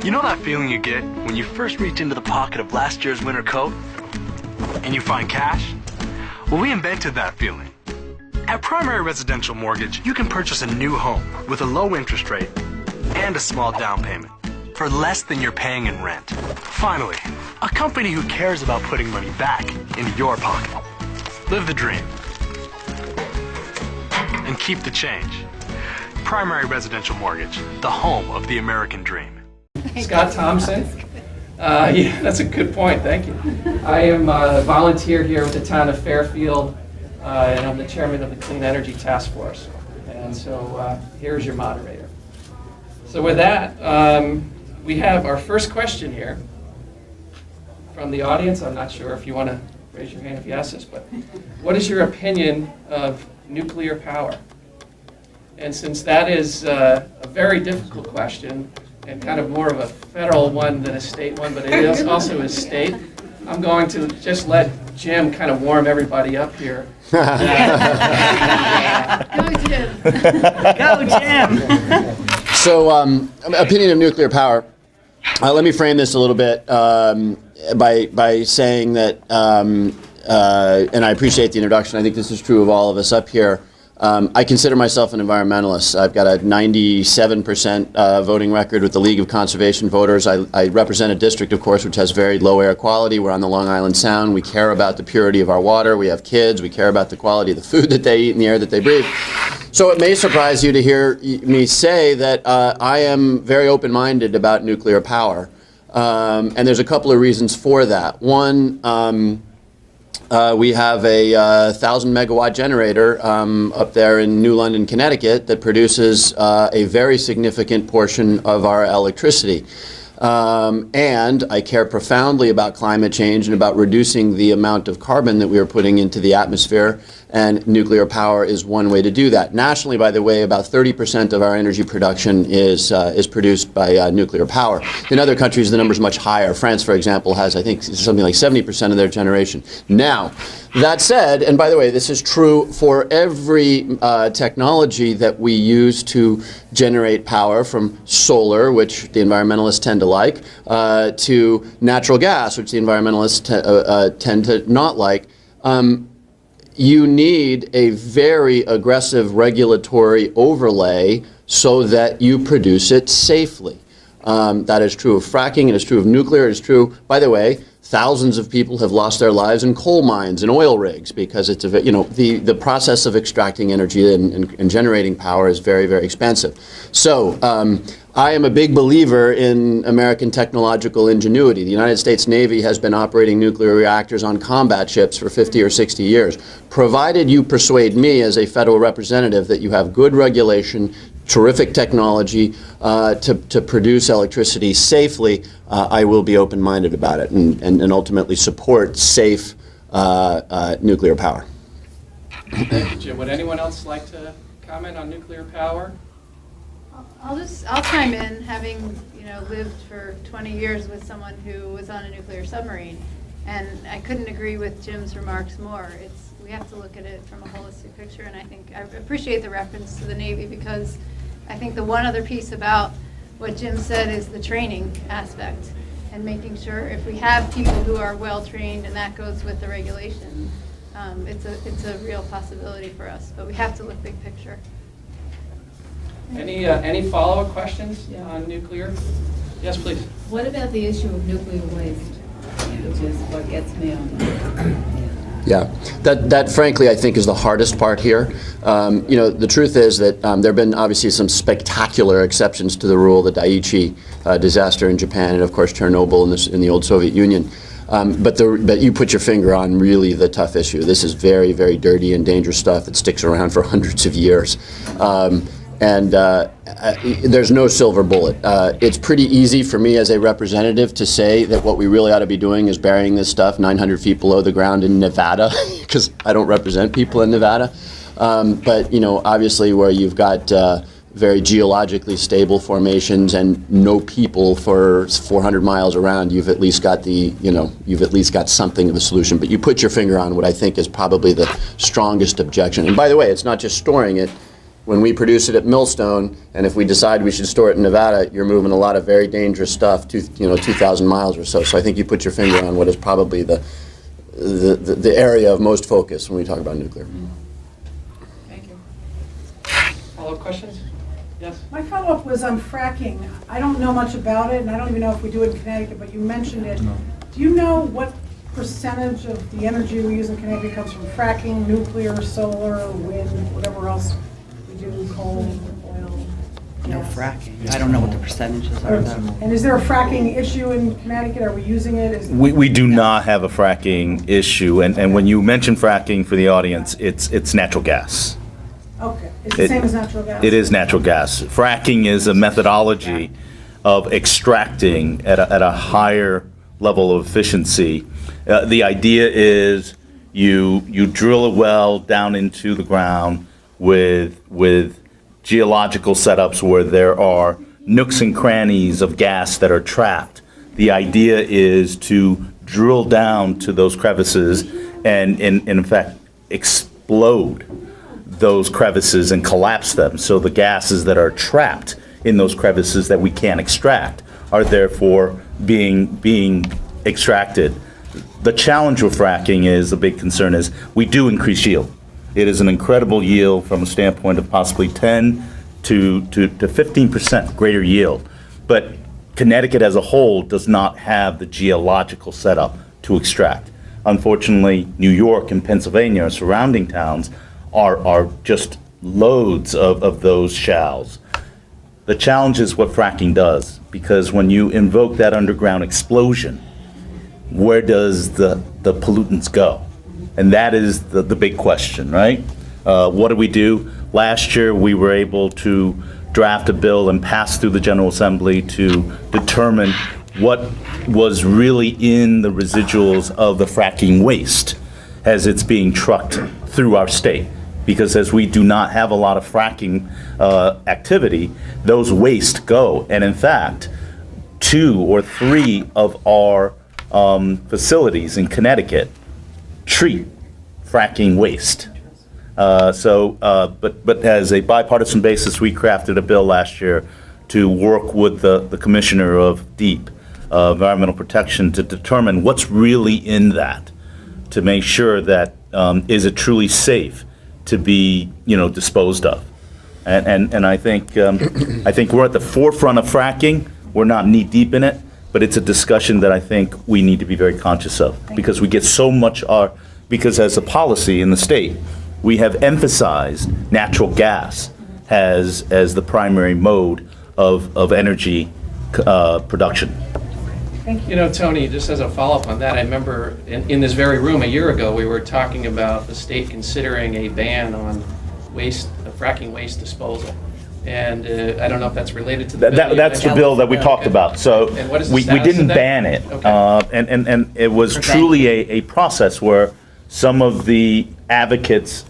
You know that feeling you get when you first reach into the pocket of last year's winter coat and you find cash? Well, we invented that feeling. At Primary Residential Mortgage, you can purchase a new home with a low interest rate and a small down payment for less than you're paying in rent. Finally, a company who cares about putting money back into your pocket. Live the dream and keep the change. Primary Residential Mortgage, the home of the American dream. Scott Thompson. Yeah, that's a good point. Thank you. I am a volunteer here with the town of Fairfield, and I'm the chairman of the Clean Energy Task Force. And so here's your moderator. So with that, we have our first question here from the audience. I'm not sure if you want to raise your hand if you ask this, but what is your opinion of nuclear power? And since that is a very difficult question, and kind of more of a federal one than a state one, but it is also a state, I'm going to just let Jim kind of warm everybody up here. Go Jim! Go Jim! So, opinion of nuclear power. Let me frame this a little bit by saying that, and I appreciate the introduction. I think this is true of all of us up here. I consider myself an environmentalist. I've got a 97% voting record with the League of Conservation Voters. I represent a district, of course, which has very low air quality. We're on the Long Island Sound. We care about the purity of our water. We have kids. We care about the quality of the food that they eat and the air that they breathe. So it may surprise you to hear me say that I am very open-minded about nuclear power. And there's a couple of reasons for that. One, we have a 1,000-megawatt generator up there in New London, Connecticut, that produces a very significant portion of our electricity. And I care profoundly about climate change and about reducing the amount of carbon that we are putting into the atmosphere, and nuclear power is one way to do that. Nationally, by the way, about 30% of our energy production is produced by nuclear power. In other countries, the number is much higher. France, for example, has, I think, something like 70% of their generation. Now, that said, and by the way, this is true for every technology that we use to generate power, from solar, which the environmentalists tend to like, to natural gas, which the environmentalists tend to not like. You need a very aggressive regulatory overlay so that you produce it safely. That is true of fracking, it is true of nuclear, it is true, by the way, thousands of people have lost their lives in coal mines and oil rigs because it's a, the process of extracting energy and generating power is very, very expensive. So I am a big believer in American technological ingenuity. The United States Navy has been operating nuclear reactors on combat ships for 50 or 60 years. Provided you persuade me as a federal representative that you have good regulation, terrific technology to produce electricity safely, I will be open-minded about it and ultimately support safe nuclear power. Thank you, Jim. Would anyone else like to comment on nuclear power? I'll chime in, having lived for 20 years with someone who was on a nuclear submarine, and I couldn't agree with Jim's remarks more. We have to look at it from a holistic picture, and I think I appreciate the reference to the Navy, because I think the one other piece about what Jim said is the training aspect, and making sure if we have people who are well trained, and that goes with the regulation, it's a real possibility for us. But we have to look big picture. Any follow-up questions on nuclear? Yes, please. What about the issue of nuclear waste, which is what gets me on that? Yeah, that frankly I think is the hardest part here. The truth is that there have been obviously some spectacular exceptions to the rule, the Daiichi disaster in Japan, and of course Chernobyl in the old Soviet Union. But you put your finger on really the tough issue. This is very, very dirty and dangerous stuff that sticks around for hundreds of years. There's no silver bullet. It's pretty easy for me as a representative to say that what we really ought to be doing is burying this stuff 900 feet below the ground in Nevada, because I don't represent people in Nevada. But obviously where you've got very geologically stable formations and no people for 400 miles around, you've at least got something of a solution. But you put your finger on what I think is probably the strongest objection. And by the way, it's not just storing it. when we produce it at Millstone, and if we decide we should store it in Nevada, you're moving a lot of very dangerous stuff, 2,000 miles or so. So I think you put your finger on what is probably the area of most focus when we talk about nuclear. Thank you. Follow-up questions? Yes? My follow-up was on fracking. I don't know much about it, and I don't even know if we do it in Connecticut, but you mentioned it. Do you know what percentage of the energy we use in Connecticut comes from fracking, nuclear, solar, wind, whatever else we do, coal, oil? No gas? fracking. I don't know what the percentages are. And is there a fracking issue in Connecticut? Are we using it? We do not have a fracking issue, and when you mention fracking for the audience, it's natural gas. Okay. It's the same as natural gas? It is natural gas. Fracking is a methodology of extracting at a higher level of efficiency. The idea is you drill a well down into the ground with geological setups where there are nooks and crannies of gas that are trapped. The idea is to drill down to those crevices and in fact explode those crevices and collapse them. So the gases that are trapped in those crevices that we can't extract are therefore being extracted. The challenge with fracking is, a big concern is, we do increase yield. It is an incredible yield from a standpoint of possibly 10 to 15% greater yield. But Connecticut as a whole does not have the geological setup to extract. Unfortunately, New York and Pennsylvania, surrounding towns, are just loads of those shales. The challenge is what fracking does, because when you invoke that underground explosion, where does the pollutants go? And that is the big question, right? What do we do? Last year, we were able to draft a bill and pass through the General Assembly to determine what was really in the residuals of the fracking waste as it's being trucked through our state. Because as we do not have a lot of fracking activity, those waste go. And in fact, 2 or 3 of our facilities in Connecticut treat fracking waste. But as a bipartisan basis, we crafted a bill last year to work with the Commissioner of DEEP, Environmental Protection, to determine what's really in that, to make sure that is it truly safe to be, disposed of. And I think we're at the forefront of fracking. We're not knee deep in it, but it's a discussion that I think we need to be very conscious of, because we get so much because as a policy in the state, we have emphasized natural gas as the primary mode of energy production. Thank you. Tony, just as a follow-up on that, I remember in this very room a year ago, we were talking about the state considering a ban on fracking waste disposal. And I don't know if that's related to the bill. That's the bill that we talked about. So And what is the we status didn't of that? ban it. Okay. And it was truly a process where some of the advocates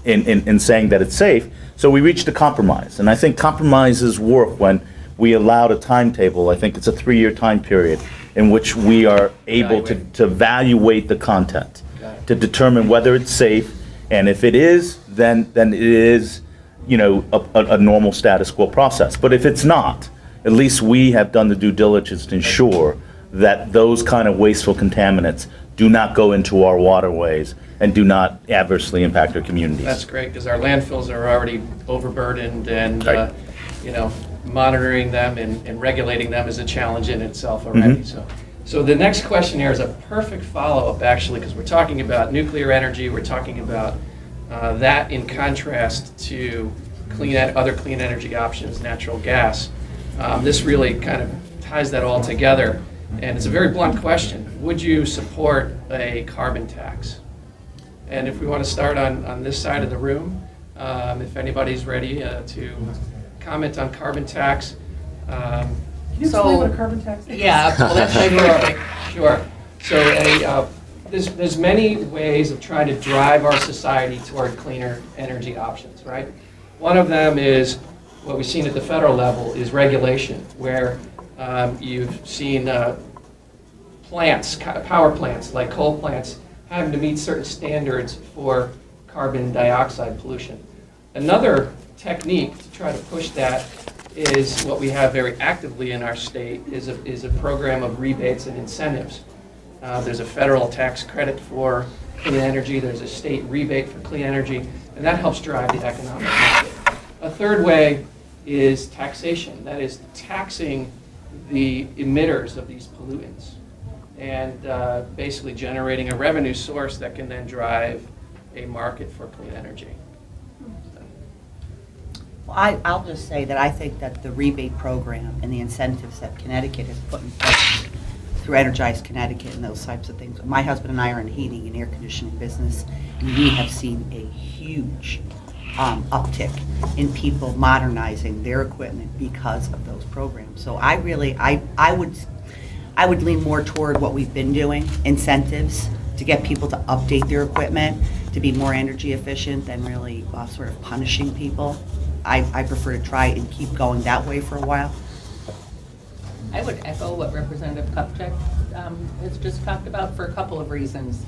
in saying that it's safe, so we reached a compromise. And I think compromises work when we allowed a timetable. I think it's a 3-year time period in which we are able to evaluate the content, to determine whether it's safe, and if it is, then it is, a normal status quo process. But if it's not, at least we have done the due diligence to ensure that those kind of wasteful contaminants do not go into our waterways and do not adversely impact our communities. That's great, because our landfills are already overburdened, and Right. monitoring them and regulating them is a challenge in itself already. So the next question here is a perfect follow-up, actually, because we're talking about nuclear energy. We're talking about that in contrast to other clean energy options, natural gas. This really kind of ties that all together, and it's a very blunt question. Would you support a carbon tax? And if we want to start on this side of the room, if anybody's ready to comment on carbon tax. Can you explain what a carbon tax is? Yeah, well, that's perfect. Sure. So there's many ways of trying to drive our society toward cleaner energy options, right? One of them is what we've seen at the federal level is regulation, where you've seen power plants like coal plants having to meet certain standards for carbon dioxide pollution. Another technique to try to push that is what we have very actively in our state is a program of rebates and incentives. There's a federal tax credit for clean energy, there's a state rebate for clean energy, and that helps drive the economic market. A third way is taxation, that is taxing the emitters of these pollutants and basically generating a revenue source that can then drive a market for clean energy. Well, I'll just say that I think that the rebate program and the incentives that Connecticut has put in place through Energize Connecticut and those types of things. My husband and I are in the heating and air conditioning business, and we have seen a huge uptick in people modernizing their equipment because of those programs. So I would lean more toward what we've been doing, incentives to get people to update their equipment, to be more energy efficient than really sort of punishing people. I prefer to try and keep going that way for a while. I would echo what Representative Kupchick has just talked about for a couple of reasons.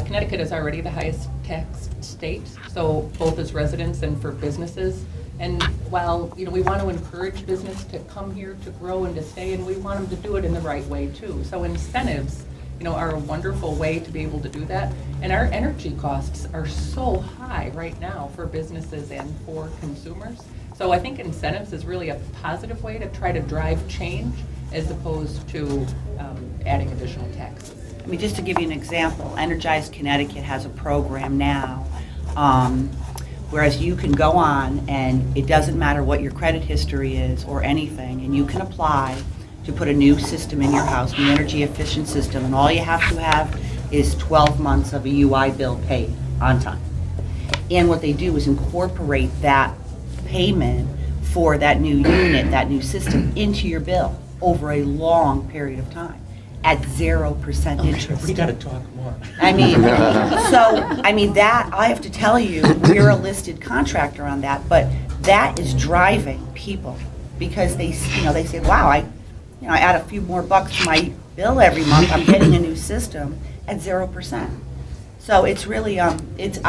Connecticut is already the highest taxed state, so both as residents and for businesses. And while we want to encourage business to come here to grow and to stay, and we want them to do it in the right way too. So incentives, are a wonderful way to be able to do that. And our energy costs are so high right now for businesses and for consumers. So I think incentives is really a positive way to try to drive change as opposed to adding additional taxes. I mean, just to give you an example, Energize Connecticut has a program now, whereas you can go on and it doesn't matter what your credit history is or anything, and you can apply to put a new system in your house, an energy efficient system, and all you have to have is 12 months of a UI bill paid on time. And what they do is incorporate that payment for that new unit, that new system, into your bill over a long period of time at 0% interest. We got to talk more. I mean, that, I have to tell you, we're a listed contractor on that, but that is driving people because they say, wow, I add a few more bucks to my bill every month, I'm getting a new system at 0%. So it's really, I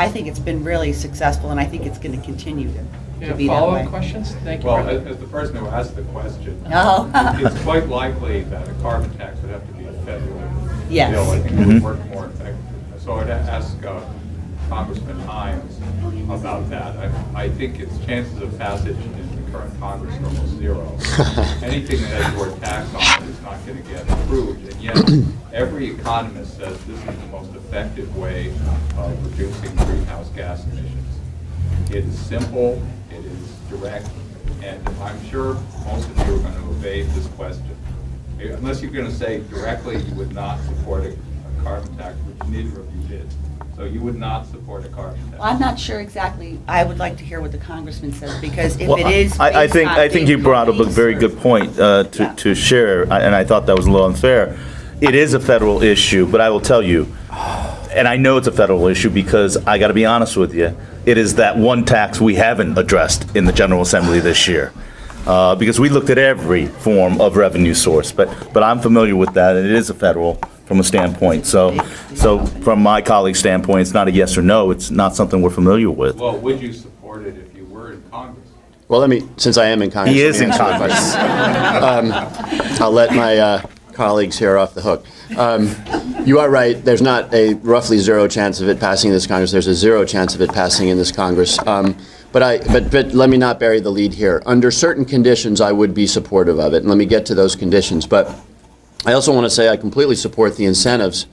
think it's been really successful, and I think it's going to continue to be that way. Follow-up questions? Thank you. Well, Brenda. as the person who asked the question, No. it's quite likely that a carbon tax would have to be a federal Yes. bill. I think it would work more effectively. So I'd ask Congressman Himes about that. I think its chances of passage in the current Congress are almost zero. Anything that has the word tax on it is not going to get approved, and yet every economist says this is the most effective way of reducing greenhouse gas emissions. It is simple, it is direct, and I'm sure most of you are going to evade this question. Unless you're going to say directly you would not support a carbon tax, which neither of you did. So you would not support a carbon tax. Well, I'm not sure exactly. I would like to hear what the congressman says, because if Well, it is I based on think you big brought up a companies very or- good point Yeah. to share, and I thought that was a little unfair. It is a federal issue, but I will tell you, and I know it's a federal issue because I got to be honest with you, it is that one tax we haven't addressed in the General Assembly this year. Because we looked at every form of revenue source, but I'm familiar with that, and it is a federal from a standpoint. So from my colleague's standpoint, it's not a yes or no, it's not something we're familiar with. Well, would you support it if you were in Congress? Well, since I am in Congress. He let is me in answer the Congress. question. I'll let my colleagues here off the hook. You are right, there's not a roughly zero chance of it passing in this Congress, there's a zero chance of it passing in this Congress. But let me not bury the lead here. Under certain conditions, I would be supportive of it, and let me get to those conditions. But I also want to say I completely support the incentives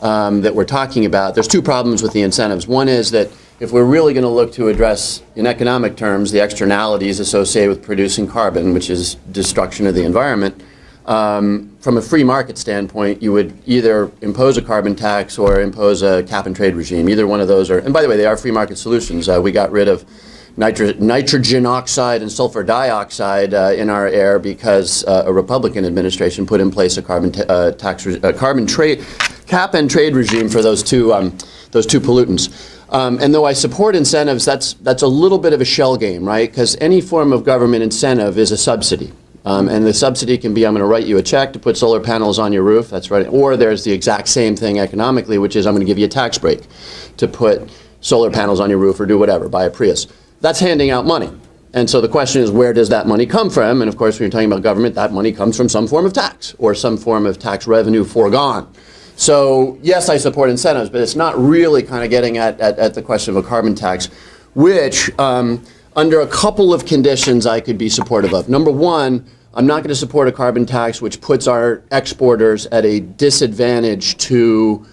that we're talking about. There's two problems with the incentives. One is that if we're really going to look to address, in economic terms, the externalities associated with producing carbon, which is destruction of the environment, from a free market standpoint, you would either impose a carbon tax or impose a cap-and-trade regime. Either one of those are, and by the way, they are free market solutions. We got rid of nitrogen oxide and sulfur dioxide in our air because a Republican administration put in place a cap and trade regime for those two pollutants. And though I support incentives, that's a little bit of a shell game, right? Because any form of government incentive is a subsidy. And the subsidy can be, I'm going to write you a check to put solar panels on your roof, that's right. Or there's the exact same thing economically, which is I'm going to give you a tax break to put solar panels on your roof or do whatever, buy a Prius. That's handing out money. And so the question is, where does that money come from? And of course, when you're talking about government, that money comes from some form of tax or some form of tax revenue foregone. So yes, I support incentives, but it's not really kind of getting at the question of a carbon tax, which under a couple of conditions I could be supportive of. Number one, I'm not going to support a carbon tax which puts our exporters at a disadvantage to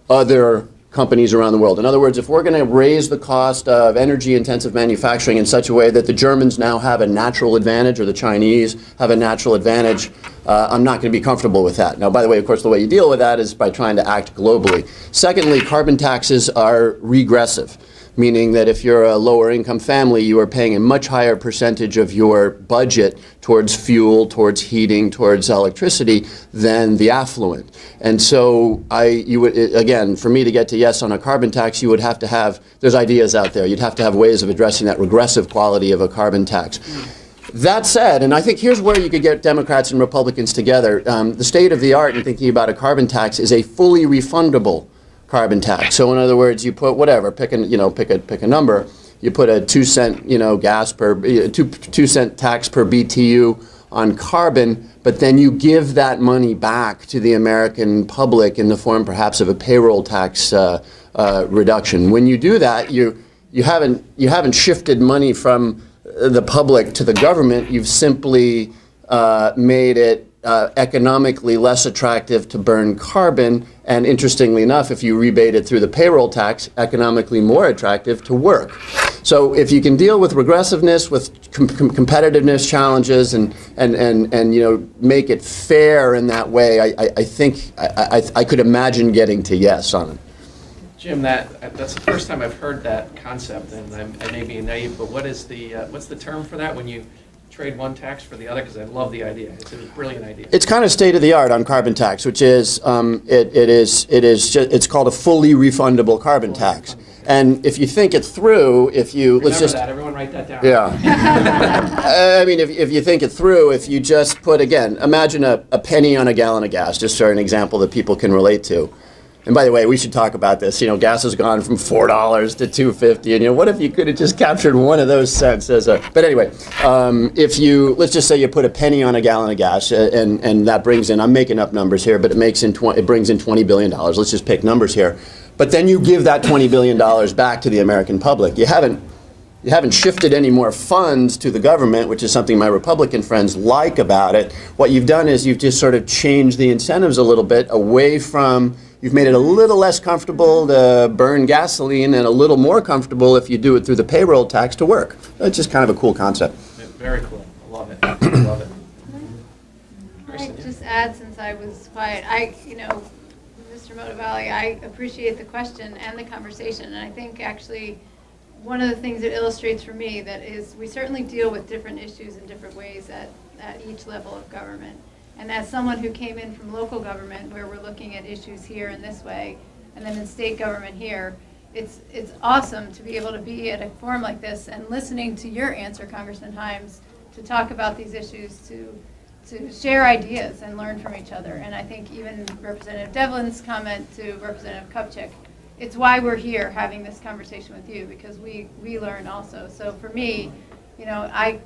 other companies around the world. In other words, if we're going to raise the cost of energy-intensive manufacturing in such a way that the Germans now have a natural advantage or the Chinese have a natural advantage, I'm not going to be comfortable with that. Now, by the way, of course, the way you deal with that is by trying to act globally. Secondly, carbon taxes are regressive, meaning that if you're a lower income family, you are paying a much higher percentage of your budget towards fuel, towards heating, towards electricity than the affluent. And so again, for me to get to yes on a carbon tax, you would have to have, there's ideas out there, you'd have to have ways of addressing that regressive quality of a carbon tax. That said, and I think here's where you could get Democrats and Republicans together, the state of the art in thinking about a carbon tax is a fully refundable carbon tax. So in other words, you put whatever, pick a number. You put a 2 cent, gas per 2 cent tax per BTU on carbon, but then you give that money back to the American public in the form perhaps of a payroll tax reduction. When you do that, you haven't shifted money from the public to the government. You've simply made it economically less attractive to burn carbon, and interestingly enough, if you rebate it through the payroll tax, economically more attractive to work. So if you can deal with regressiveness, with competitiveness challenges, and make it fair in that way, I think I could imagine getting to yes on it. Jim, that's the first time I've heard that concept, and I may be naive, but what's the term for that when you trade one tax for the other? Because I love the idea. It's a brilliant idea. It's kind of state of the art on carbon tax, which is it's called a fully refundable carbon tax. And if you think it through, Everyone write that down. Yeah. I mean, if you think it through, if you just put, again, imagine a penny on a gallon of gas, just for an example that people can relate to. And by the way, we should talk about this. Gas has gone from $4 to $2.50, and what if you could have just captured one of those cents as a? But anyway, let's just say you put a penny on a gallon of gas, and that brings in, I'm making up numbers here, but it brings in $20 billion. Let's just pick numbers here. But then you give that $20 billion back to the American public. You haven't shifted any more funds to the government, which is something my Republican friends like about it. What you've done is you've just sort of changed the incentives a little bit away from. You've made it a little less comfortable to burn gasoline and a little more comfortable if you do it through the payroll tax to work. It's just kind of a cool concept. Yeah, very cool. I love it. I love it. I just add, since I was quiet, Mr. Motivali, I appreciate the question and the conversation, and I think actually one of the things it illustrates for me that is we certainly deal with different issues in different ways at each level of government. And as someone who came in from local government, where we're looking at issues here in this way, and then in state government here, it's awesome to be able to be at a forum like this and listening to your answer, Congressman Himes, to talk about these issues, to share ideas and learn from each other. And I think even Representative Devlin's comment to Representative Kupchick, it's why we're here having this conversation with you, because we learn also. So for me, I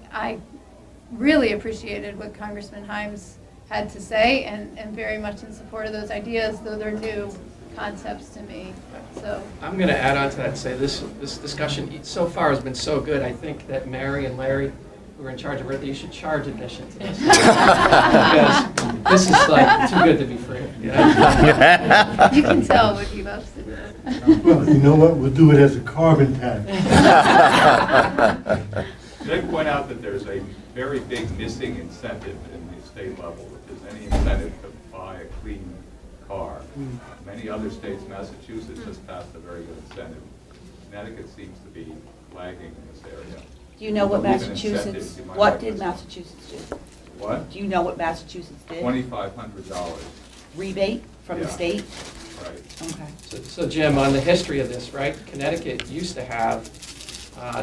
really appreciated what Congressman Himes had to say, and very much in support of those ideas, though they're new concepts to me. So I'm going to add on to that and say this discussion so far has been so good. I think that Mary and Larry, who are in charge of it, you should charge admission to this. Because this is like too good to be free. you can tell what he loves to do. Well, you know what? We'll do it as a carbon tax. Should I point out that there's a very big missing incentive in the state level, which is any incentive to buy a clean car. Many other states, Massachusetts just passed a very good incentive. Connecticut seems to be lagging in this area. Do you know what Even Massachusetts, incentives, you might what like did to- Massachusetts do? What? Do you know what Massachusetts did? $2,500. Rebate from the Yeah. state? Right. Okay. So Jim, on the history of this, right, Connecticut used to have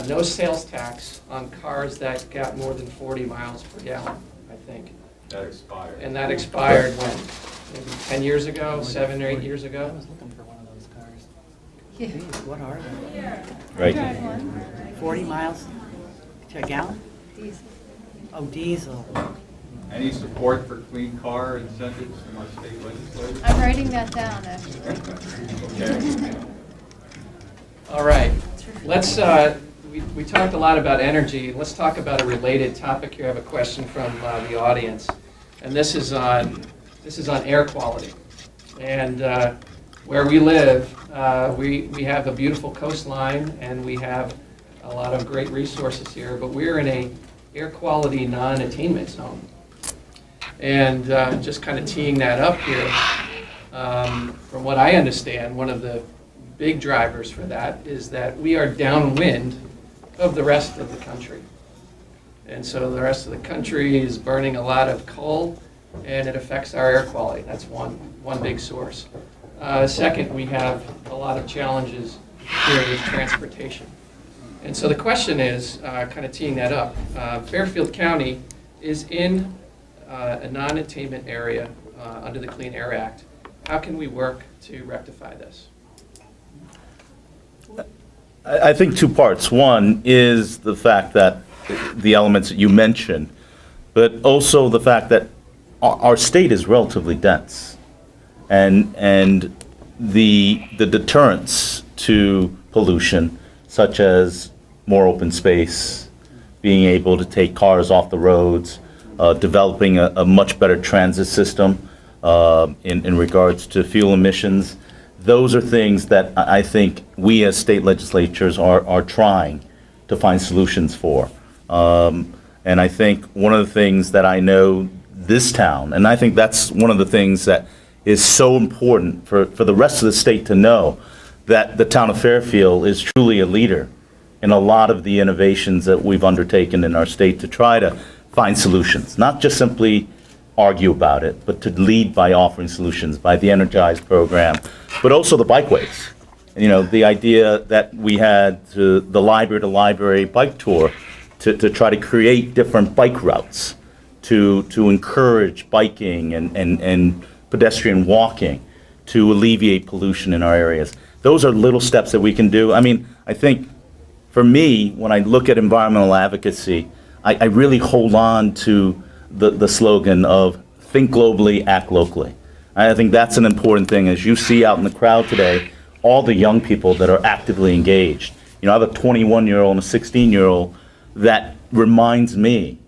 no sales tax on cars that got more than 40 miles per gallon, I think. That expired. And that expired when? Maybe 10 years ago, 7 or 8 years ago? I was looking for one of those cars. Geez, what are they? Right. 40 miles? To a gallon? Diesel. Oh, diesel. Any support for clean car incentives from our state legislators? I'm writing that down, actually. Okay. All right, let's, we talked a lot about energy. Let's talk about a related topic here. I have a question from the audience. And this is on air quality. And where we live, we have a beautiful coastline and we have a lot of great resources here, but we're in a air quality non-attainment zone. And just kind of teeing that up here, from what I understand, one of the big drivers for that is that we are downwind of the rest of the country. And so the rest of the country is burning a lot of coal, and it affects our air quality. That's one big source. Second, we have a lot of challenges here with transportation. And so the question is, kind of teeing that up, Fairfield County is in a non-attainment area under the Clean Air Act. How can we work to rectify this? I think two parts. One is the fact that the elements that you mentioned, but also the fact that our state is relatively dense, and the deterrents to pollution, such as more open space, being able to take cars off the roads, developing a much better transit system in regards to fuel emissions. Those are things that I think we as state legislatures are trying to find solutions for. And I think one of the things that I know this town, and I think that's one of the things that is so important for the rest of the state to know, that the town of Fairfield is truly a leader in a lot of the innovations that we've undertaken in our state to try to find solutions, not just simply argue about it, but to lead by offering solutions, by the Energize program, but also the bikeways. And, you know, the idea that we had the library bike tour to try to create different bike routes to encourage biking and pedestrian walking to alleviate pollution in our areas. Those are little steps that we can do. I mean, I think for me, when I look at environmental advocacy, I really hold on to the slogan of think globally, act locally. I think that's an important thing. As you see out in the crowd today, all the young people that are actively engaged. You know, I have a 21-year-old and a 16-year-old that reminds me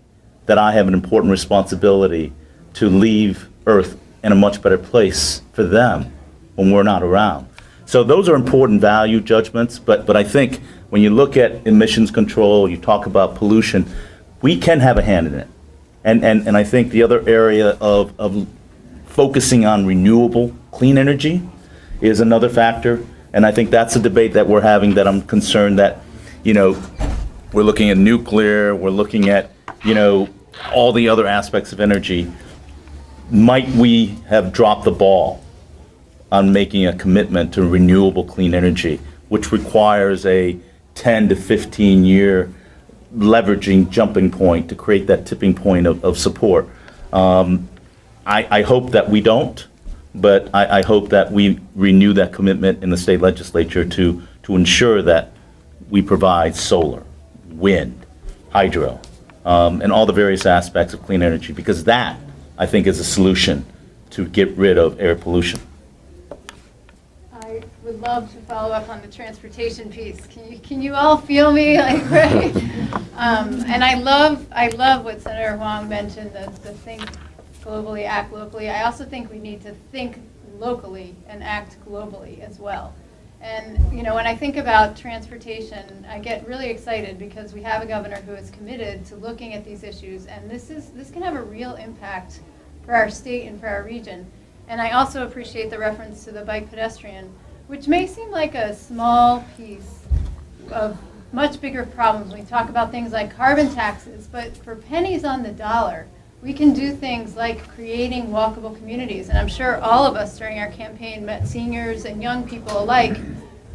that I have an important responsibility to leave Earth in a much better place for them when we're not around. So those are important value judgments, but I think when you look at emissions control, you talk about pollution, we can have a hand in it. And I think the other area of focusing on renewable, clean energy is another factor. And I think that's a debate that we're having, that I'm concerned that, you know, we're looking at nuclear, we're looking at, you know, all the other aspects of energy. Might we have dropped the ball on making a commitment to renewable clean energy, which requires a 10 to 15 year leveraging jumping point to create that tipping point of support. I hope that we don't, but I hope that we renew that commitment in the state legislature to ensure that we provide solar, wind, hydro, and all the various aspects of clean energy, because that, I think, is a solution to get rid of air pollution. I would love to follow up on the transportation piece. Can you all feel me? Like, right? And I love what Senator Hwang mentioned, the think globally, act locally. I also think we need to think locally and act globally as well. And, you know, when I think about transportation, I get really excited because we have a governor who is committed to looking at these issues, and this can have a real impact for our state and for our region. And I also appreciate the reference to the bike pedestrian, which may seem like a small piece of much bigger problems when we talk about things like carbon taxes, but for pennies on the dollar, we can do things like creating walkable communities. And I'm sure all of us during our campaign met seniors and young people alike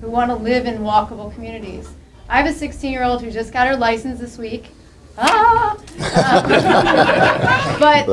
who want to live in walkable communities. I have a 16-year-old who just got her license this week. But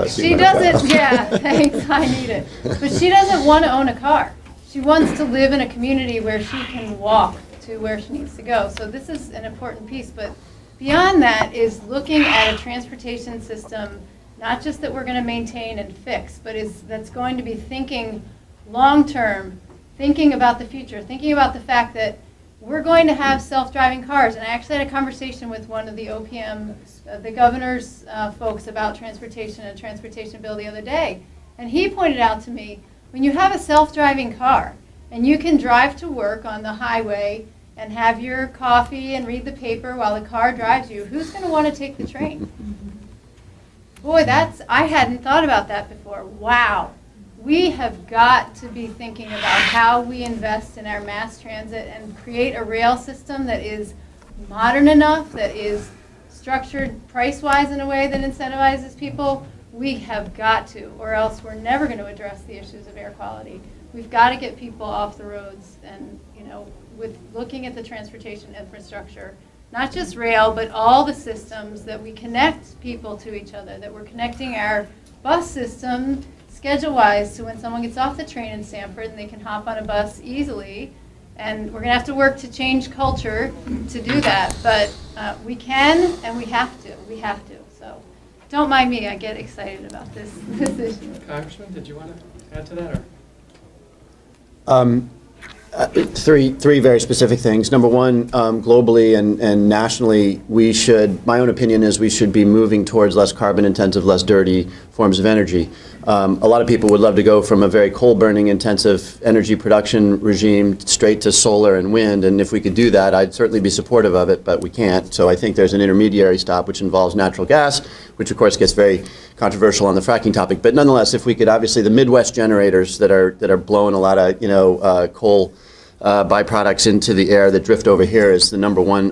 she doesn't, yeah, thanks, I need it. But she doesn't want to own a car. She wants to live in a community where she can walk to where she needs to go. So this is an important piece, but beyond that is looking at a transportation system, not just that we're going to maintain and fix, but that's going to be thinking long-term, thinking about the future, thinking about the fact that we're going to have self-driving cars. And I actually had a conversation with one of the OPM, the governor's folks about transportation and a transportation bill the other day. And he pointed out to me, when you have a self-driving car and you can drive to work on the highway and have your coffee and read the paper while the car drives you, who's going to want to take the train? Boy, I hadn't thought about that before. Wow. We have got to be thinking about how we invest in our mass transit and create a rail system that is modern enough, that is structured price-wise in a way that incentivizes people. We have got to, or else we're never going to address the issues of air quality. We've got to get people off the roads and, with looking at the transportation infrastructure, not just rail, but all the systems that we connect people to each other, that we're connecting our bus system schedule-wise to when someone gets off the train in Sanford and they can hop on a bus easily. And we're going to have to work to change culture to do that. But we can and we have to. We have to. So don't mind me. I get excited about this issue. Congressman, did you want to add to that? Three very specific things. Number one, globally and nationally, my own opinion is we should be moving towards less carbon intensive, less dirty forms of energy. A lot of people would love to go from a very coal burning intensive energy production regime straight to solar and wind, and if we could do that, I'd certainly be supportive of it, but we can't. So I think there's an intermediary stop which involves natural gas, which of course gets very controversial on the fracking topic. But nonetheless, if we could, obviously the Midwest generators that are blowing a lot of coal byproducts into the air that drift over here is the number one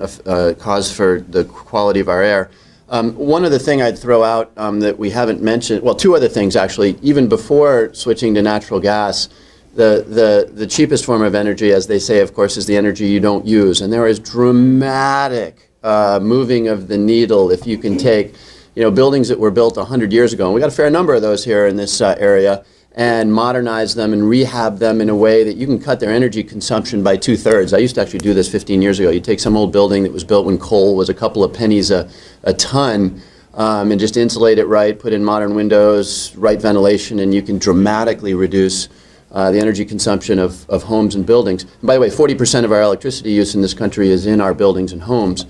cause for the quality of our air. One other thing I'd throw out that we haven't mentioned, well, two other things actually. Even before switching to natural gas, the cheapest form of energy, as they say, of course, is the energy you don't use. And there is dramatic moving of the needle if you can take, buildings that were built 100 years ago, and we got a fair number of those here in this area, and modernize them and rehab them in a way that you can cut their energy consumption by 2/3. I used to actually do this 15 years ago. You take some old building that was built when coal was a couple of pennies a ton and just insulate it right, put in modern windows, right ventilation, and you can dramatically reduce the energy consumption of homes and buildings. And by the way, 40% of our electricity use in this country is in our buildings and homes.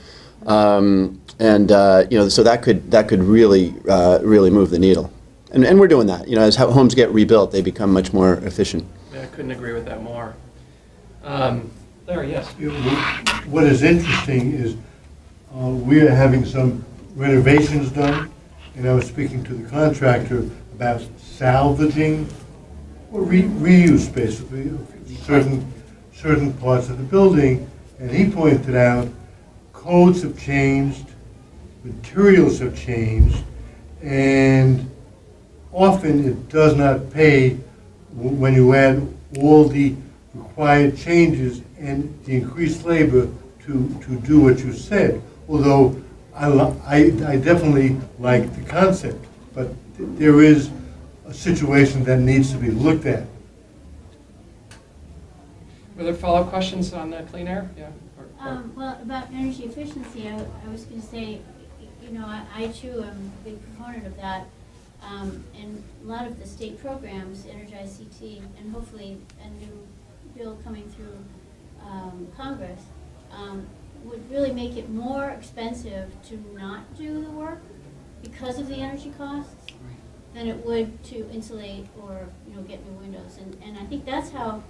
So that could really move the needle. And we're doing that. As homes get rebuilt, they become much more efficient. Yeah, I couldn't agree with that more. Larry, yes. What is interesting is we are having some renovations done, and I was speaking to the contractor about salvaging or reuse, basically, of certain parts of the building, and he pointed out codes have changed, materials have changed, and often it does not pay when you add all the required changes and the increased labor to do what you said. Although I definitely like the concept, but there is a situation that needs to be looked at. Were there follow-up questions on clean air? Yeah. Well, about energy efficiency, I was going to say, I too am a big proponent of that. And a lot of the state programs, Energize CT, and hopefully a new bill coming through Congress, would really make it more expensive to not do the work because of the energy costs than it would to insulate or get new windows. And I think that's how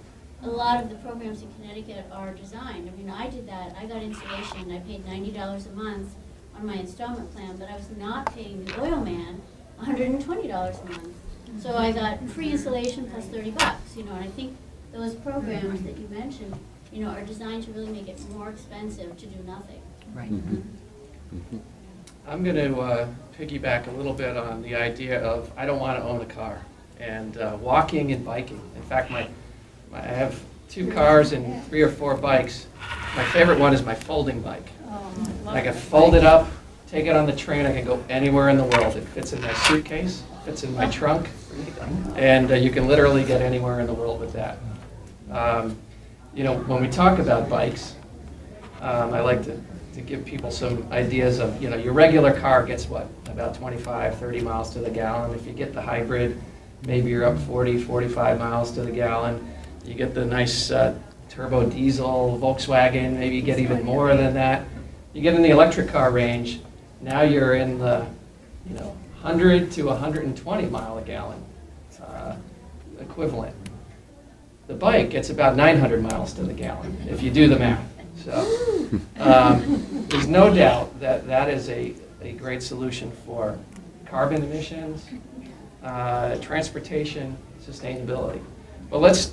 a lot of the programs in Connecticut are designed. I mean, I did that. I got insulation. I paid $90 a month on my installment plan, but I was not paying the oil man $120 a month. So I got free installation plus $30, and I think those programs that you mentioned, are designed to really make it more expensive to do nothing. Right. I'm going to piggyback a little bit on the idea of I don't want to own a car, and walking and biking. In fact, I have 2 cars and 3 or 4 bikes. My favorite one is my folding bike. I can fold it up, take it on the train. I can go anywhere in the world. It fits in my suitcase, fits in my trunk, and you can literally get anywhere in the world with that. When we talk about bikes, I like to to give people some ideas of, your regular car gets what, about 25, 30 miles to the gallon. If you get the hybrid, maybe you're up 40, 45 miles to the gallon. You get the nice turbo diesel Volkswagen, maybe you get even more than that. You get in the electric car range, now you're in the 100 to 120 mile a gallon equivalent. The bike gets about 900 miles to the gallon, if you do the math. So there's no doubt that that is a great solution for carbon emissions, transportation, sustainability. But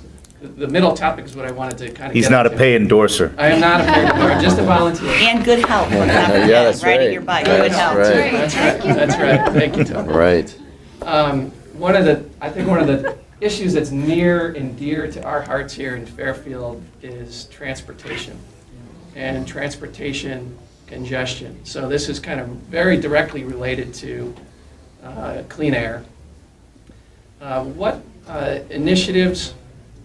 the middle topic is what I wanted to kind of He's get not a into. pay endorser. I am not a paid endorser, I'm just a volunteer. And good health. Yeah, that's Riding right. your bike, That's good health. right. That's right. Thank you, Tony. Right. One of the issues that's near and dear to our hearts here in Fairfield is transportation and transportation congestion. So this is kind of very directly related to clean air. What initiatives,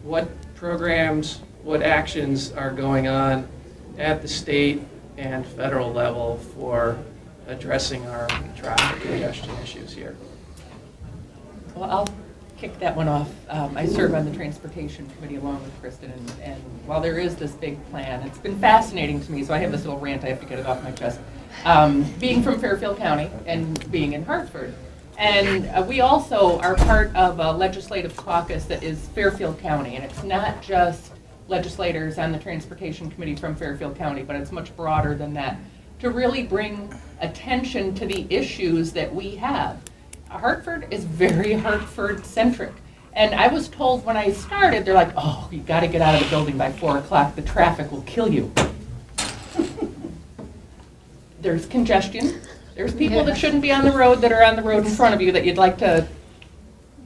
what programs, what actions are going on at the state and federal level for addressing our traffic congestion issues here? Well, I'll kick that one off. I serve on the Transportation Committee along with Cristin, and while there is this big plan, it's been fascinating to me, so I have this little rant, I have to get it off my chest. Being from Fairfield County and being in Hartford. And we also are part of a legislative caucus that is Fairfield County, and it's not just legislators on the Transportation Committee from Fairfield County, but it's much broader than that, to really bring attention to the issues that we have. Hartford is very Hartford-centric. And I was told when I started, they're like, oh, you got to get out of the building by 4 o'clock. The traffic will kill you. There's congestion. There's people that shouldn't be on the road that are on the road in front of you that you'd like to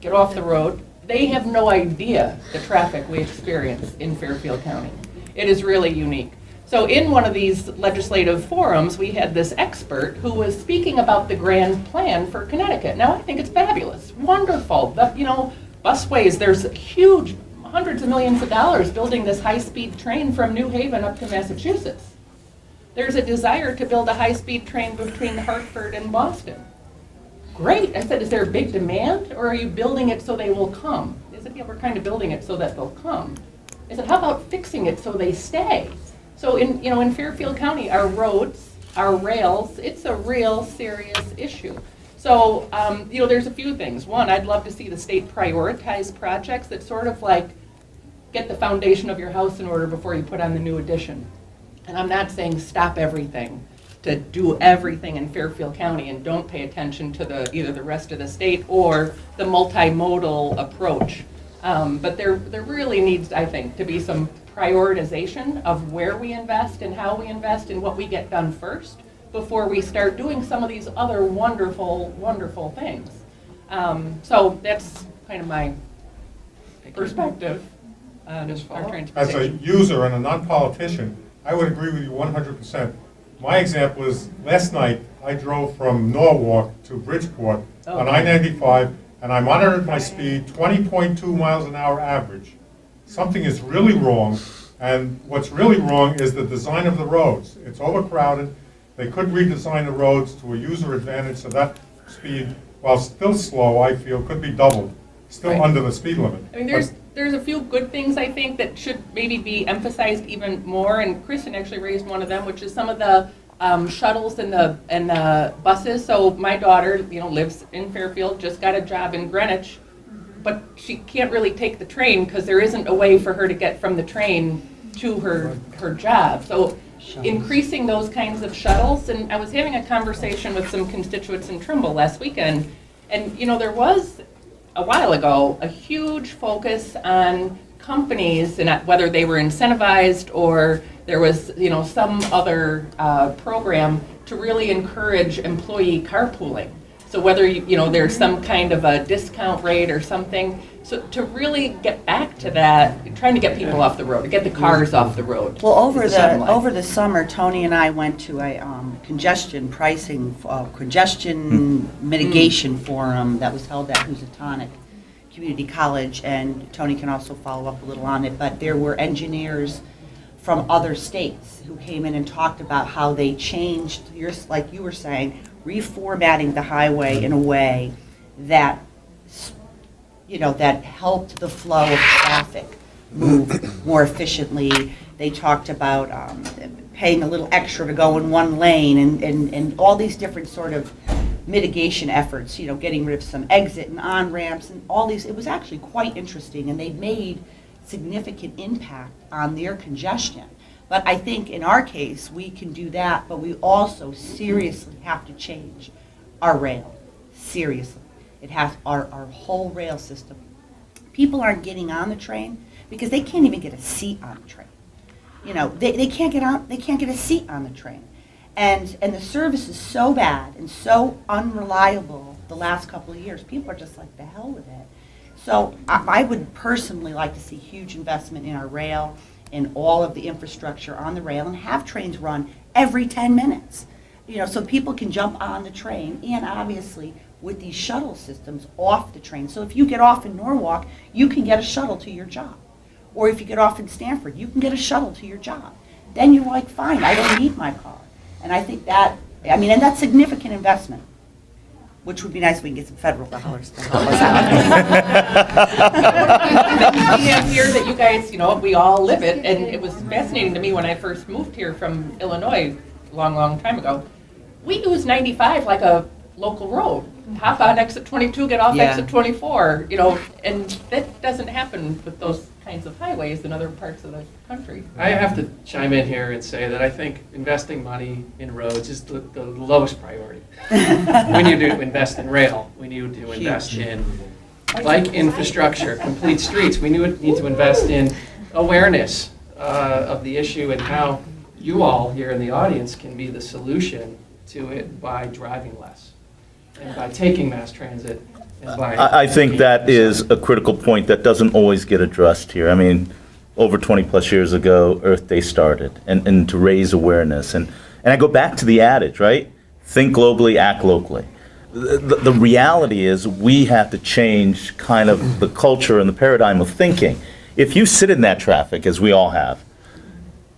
get off the road. They have no idea the traffic we experience in Fairfield County. It is really unique. So in one of these legislative forums, we had this expert who was speaking about the grand plan for Connecticut. Now, I think it's fabulous, wonderful. Busways, there's huge, hundreds of millions of dollars building this high-speed train from New Haven up to Massachusetts. There's a desire to build a high-speed train between Hartford and Boston. Great. I said, is there a big demand, or are you building it so they will come? They said, yeah, we're kind of building it so that they'll come. I said, how about fixing it so they stay? So in Fairfield County, our roads, our rails, it's a real serious issue. So, there's a few things. One, I'd love to see the state prioritize projects that sort of like get the foundation of your house in order before you put on the new addition. And I'm not saying stop everything, to do everything in Fairfield County and don't pay attention to either the rest of the state or the multimodal approach. But there really needs, I think, to be some prioritization of where we invest and how we invest and what we get done first before we start doing some of these other wonderful, wonderful things. So that's kind of my perspective on our transportation. As a user and a non-politician, I would agree with you 100%. My example is, last night I drove from Norwalk to Bridgeport on I-95, and I monitored my speed, 20.2 miles an hour average. Something is really wrong, and what's really wrong is the design of the roads. It's overcrowded. They could redesign the roads to a user advantage, so that speed, while still slow, I feel, could be doubled, still under the speed limit. I mean, there's a few good things, I think, that should maybe be emphasized even more, and Cristin actually raised one of them, which is some of the shuttles and the buses. So my daughter, lives in Fairfield, just got a job in Greenwich, but she can't really take the train because there isn't a way for her to get from the train to her job. So increasing those kinds of shuttles, and I was having a conversation with some constituents in Trimble last weekend, and there was a while ago a huge focus on companies and whether they were incentivized or there was some other program to really encourage employee carpooling. So whether there's some kind of a discount rate or something, so to really get back to that, trying to get people off the road, to get the cars off the road. Well, over the summer, Tony and I went to a congestion mitigation forum that was held at Housatonic Community College, and Tony can also follow up a little on it. But there were engineers from other states who came in and talked about how they changed, like you were saying, reformatting the highway in a way that, that helped the flow of traffic move more efficiently. They talked about paying a little extra to go in one lane and all these different sort of mitigation efforts, getting rid of some exit and on-ramps and all these. It was actually quite interesting, and they made significant impact on their congestion. But I think in our case, we can do that, but we also seriously have to change our rail. Seriously. It has our whole rail system. People aren't getting on the train because they can't even get a seat on the train. They can't get on, they can't get a seat on the train. And the service is so bad and so unreliable the last couple of years, people are just like, the hell with it. So I would personally like to see huge investment in our rail and all of the infrastructure on the rail and have trains run every 10 minutes. So people can jump on the train, and obviously with these shuttle systems off the train. So if you get off in Norwalk, you can get a shuttle to your job. Or if you get off in Stanford, you can get a shuttle to your job. Then you're like, fine, I don't need my car. And I think and that's significant investment, which would be nice if we can get some federal dollars to help us out. We have here that you guys, we all live it, and it was fascinating to me when I first moved here from Illinois a long, long time ago. We use 95 like a local road. Hop on exit 22, get off exit 24, and that doesn't happen with those kinds of highways in other parts of the country. I have to chime in here and say that I think investing money in roads is the lowest priority. We need to invest in rail. We need to invest in infrastructure, complete streets. We need to invest in awareness of the issue and how you all here in the audience can be the solution to it by driving less and by taking mass transit. I think that is a critical point that doesn't always get addressed here. I mean, over 20 plus years ago, Earth Day started, and to raise awareness. And I go back to the adage, right? Think globally, act locally. The reality is we have to change kind of the culture and the paradigm of thinking. If you sit in that traffic, as we all have,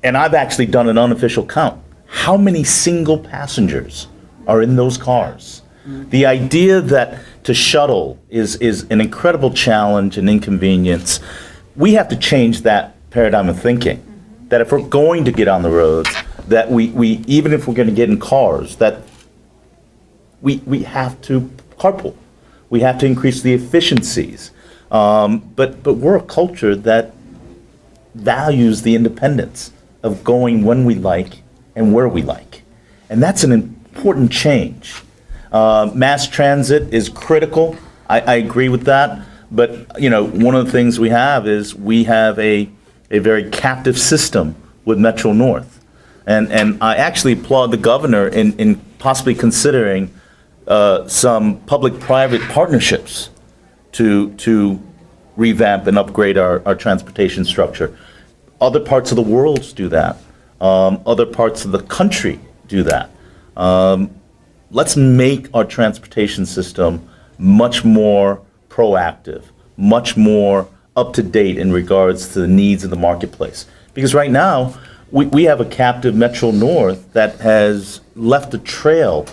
and I've actually done an unofficial count, how many single passengers are in those cars? The idea that to shuttle is an incredible challenge and inconvenience. We have to change that paradigm of thinking. That if we're going to get on the roads, that we even if we're going to get in cars, that we have to carpool. We have to increase the efficiencies. But we're a culture that values the independence of going when we like and where we like. And that's an important change. Mass transit is critical. I agree with that. But, one of the things we have is we have a very captive system with Metro North. And I actually applaud the governor in possibly considering some public-private partnerships to revamp and upgrade our transportation structure. Other parts of the world do that. Other parts of the country do that. Let's make our transportation system much more proactive, much more up-to-date in regards to the needs of the marketplace. Because right now, we have a captive Metro North that has left a trail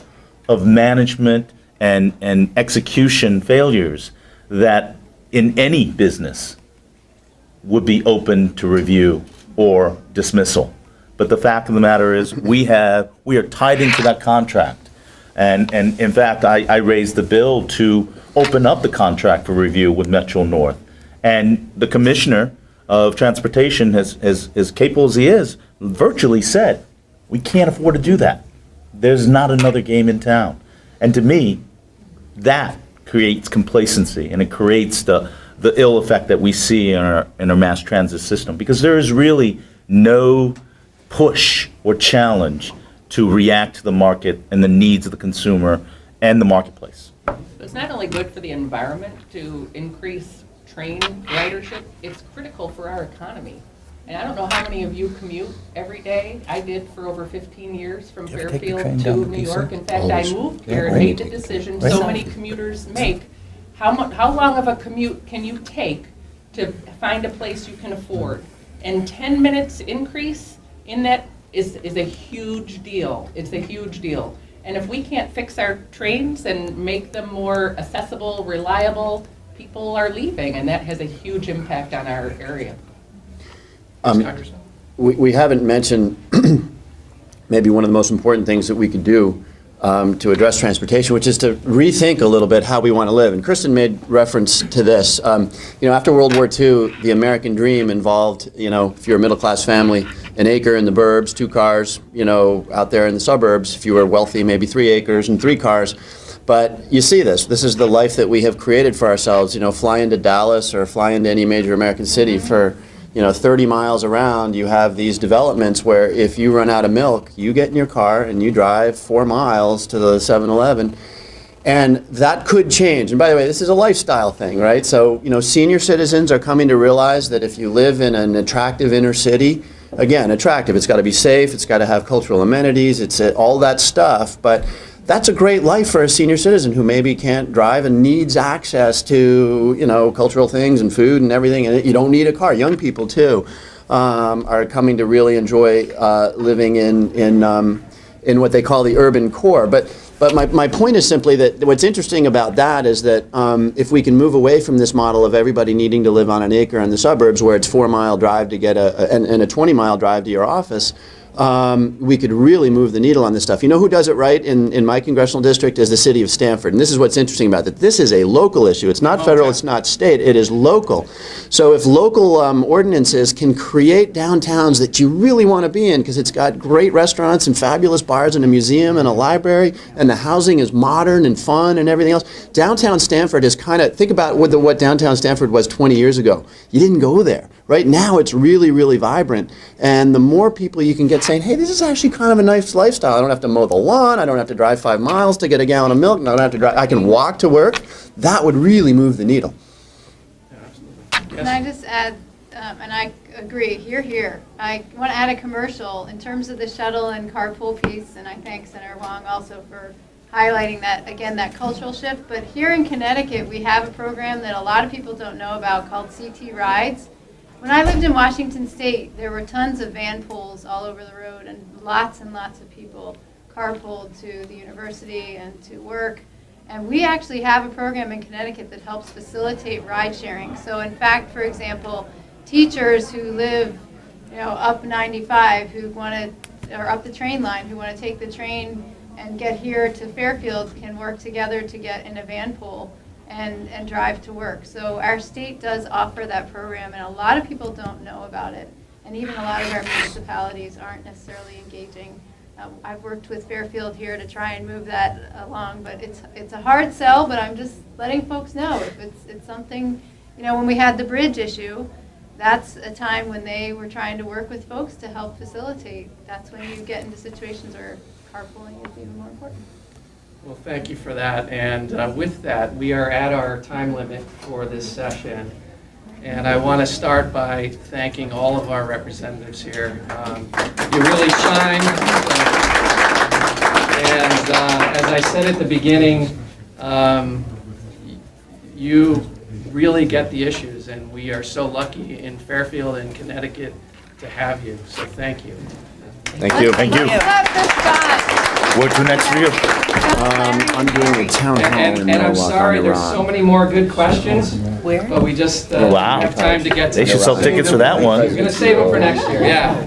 of management and execution failures that in any business would be open to review or dismissal. But the fact of the matter is we are tied into that contract. And in fact, I raised the bill to open up the contract for review with Metro North. And the Commissioner of Transportation, as capable as he is, virtually said, we can't afford to do that. There's not another game in town. And to me, that creates complacency, and it creates the ill effect that we see in our mass transit system, because there is really no push or challenge to react to the market and the needs of the consumer and the marketplace. It's not only good for the environment to increase train ridership, it's critical for our economy. And I don't know how many of you commute every day. I did for over 15 years from Fairfield to New York. In fact, I moved here and made the decision so many commuters make. How long of a commute can you take to find a place you can afford? And 10 minutes increase in that is a huge deal. It's a huge deal. And if we can't fix our trains and make them more accessible, reliable, people are leaving, and that has a huge impact on our area. We haven't mentioned maybe one of the most important things that we could do to address transportation, which is to rethink a little bit how we want to live. And Cristin made reference to this. After World War II, the American dream involved, if you're a middle-class family, an acre in the burbs, 2 cars, out there in the suburbs. If you were wealthy, maybe 3 acres and 3 cars. But you see this. This is the life that we have created for ourselves. Fly into Dallas or fly into any major American city for 30 miles around, you have these developments where if you run out of milk, you get in your car and you drive 4 miles to the 7-Eleven. And that could change. And by the way, this is a lifestyle thing, right? So, senior citizens are coming to realize that if you live in an attractive inner city, again, attractive, it's got to be safe, it's got to have cultural amenities, it's all that stuff. But that's a great life for a senior citizen who maybe can't drive and needs access to, cultural things and food and everything. And you don't need a car. Young people, too, are coming to really enjoy living in what they call the urban core. But my point is simply that what's interesting about that is that if we can move away from this model of everybody needing to live on an acre in the suburbs where it's 4-mile drive to get and a 20-mile drive to your office, we could really move the needle on this stuff. You know who does it right in my congressional district is the city of Stamford. And this is what's interesting about it. This is a local issue. It's not federal, it's not state, it is local. So if local ordinances can create downtowns that you really want to be in because it's got great restaurants and fabulous bars and a museum and a library and the housing is modern and fun and everything else, downtown Stamford is kind of, think about what downtown Stamford was 20 years ago. You didn't go there. Right now it's really, really vibrant. And the more people you can get saying, hey, this is actually kind of a nice lifestyle. I don't have to mow the lawn. I don't have to drive 5 miles to get a gallon of milk. I don't have to drive. I can walk to work. That would really move the needle. Can I just add, and I agree, here. I want to add a commercial in terms of the shuttle and carpool piece, and I thank Senator Hwang also for highlighting that, again, that cultural shift. But here in Connecticut, we have a program that a lot of people don't know about called CT Rides. When I lived in Washington State, there were tons of van pools all over the road, and lots of people carpooled to the university and to work. And we actually have a program in Connecticut that helps facilitate ride sharing. So in fact, for example, teachers who live, up 95 who want to, or up the train line, who want to take the train and get here to Fairfield can work together to get in a van pool and drive to work. So our state does offer that program, and a lot of people don't know about it. And even a lot of our municipalities aren't necessarily engaging. I've worked with Fairfield here to try and move that along, but it's a hard sell, but I'm just letting folks know if it's something, when we had the bridge issue, that's a time when they were trying to work with folks to help facilitate. That's when you get into situations where carpooling is even more important. Well, thank you for that. And with that, we are at our time limit for this session. And I want to start by thanking all of our representatives here. You really shine. And as I said at the beginning, you really get the issues. And we are so lucky in Fairfield and Connecticut to have you. So thank you. Thank you. Thank you. What to next for you? I'm doing a town hall in And I'm Norwalk sorry, on there's Iran. so many more good questions. Where? But we just Wow. have time to get to They should them. sell tickets for that one. We're going to save them for next year, yeah.